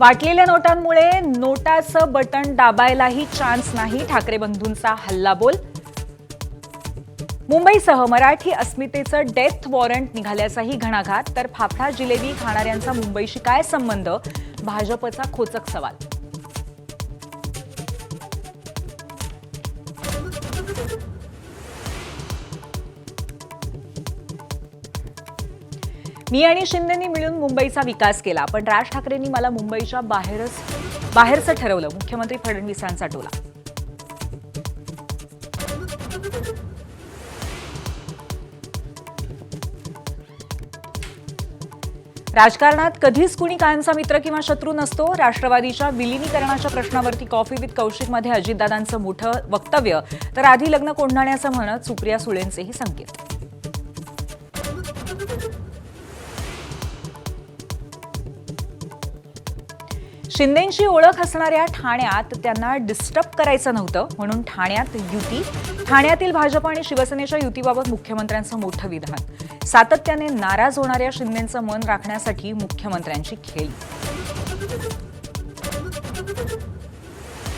वाटलेल्या नोटांमुळे नोटाचं button दाबायलाही chance नाही, ठाकरे बंधूंचा हल्लाबोल. मुंबईसह मराठी अस्मितेचं डेथ वॉरंट निघाल्याचाही घणाघात. तर फाफडा जिलेबी खाणाऱ्यांचा मुंबईशी काय संबंध, भाजपचा खोचक सवाल. मी आणि शिंदेंनी मिळून मुंबईचा विकास केला, पण राज ठाकरेंनी मला मुंबईच्या बाहेरचं ठरवलं, मुख्यमंत्री फडणवीसांचा टोला. राजकारणात कधीच कुणी कायमचा मित्र किंवा शत्रू नसतो. राष्ट्रवादीच्या विलिनीकरणाच्या प्रश्नावरती कॉफी विथ कौशिकमध्ये अजितदादांचं मोठं वक्तव्य, तर आधी लग्न कोंढाण्याचं म्हणत सुप्रिया सुळेंचेही संकेत. शिंदेंची ओळख असणाऱ्या ठाण्यात त्यांना डिस्टर्ब करायचं नव्हतं, म्हणून ठाण्यात युती. ठाण्यातील भाजप आणि शिवसेनेच्या युतीबाबत मुख्यमंत्र्यांचं मोठं विधान. सातत्याने नाराज होणाऱ्या शिंदेंचं मन राखण्यासाठी मुख्यमंत्र्यांची खेळी.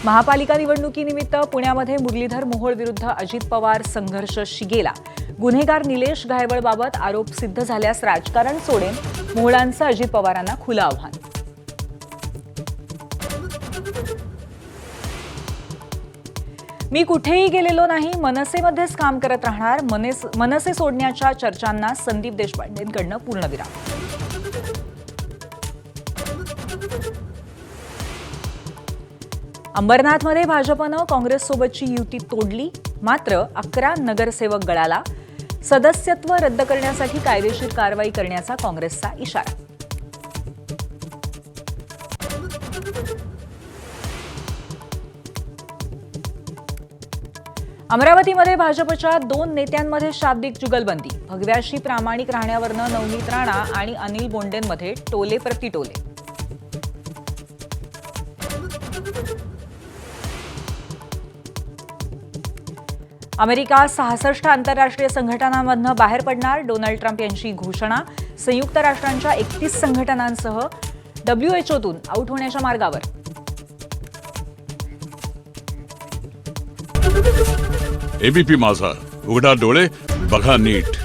महापालिका निवडणुकीनिमित्त पुण्यामध्ये मुरलीधर मोहोळ विरुद्ध अजित पवार संघर्ष शिगेला. गुन्हेगार निलेश गायवळबाबत आरोप सिद्ध झाल्यास राजकारण सोडेन, मोहोळांचं अजित पवारांना खुलं आव्हान. मी कुठेही गेलेलो नाही, मनसेमध्येच काम करत राहणार. मनसे सोडण्याच्या चर्चांना संदीप देशपांडेंकडनं पूर्णविराम. अंबरनाथमध्ये भाजपनं काँग्रेससोबतची युती तोडली, मात्र 11 नगरसेवक गळाला. सदस्यत्व रद्द करण्यासाठी कायदेशीर कारवाई करण्याचा काँग्रेसचा इशारा. अमरावतीमध्ये भाजपच्या 2 नेत्यांमध्ये शाब्दिक जुगलबंदी. भगव्याशी प्रामाणिक राहण्यावरनं नवनीत राणा आणि अनिल बोंडेंमध्ये टोले प्रतिटोले. अमेरिका 66 आंतरराष्ट्रीय संघटनांमधनं बाहेर पडणार, डोनाल्ड ट्रम्प यांची घोषणा. संयुक्त राष्ट्रांच्या 31 संघटनांसह WHOतून आऊट होण्याच्या मार्गावर. एबीपी माझा, उघडा डोळे बघा नीट.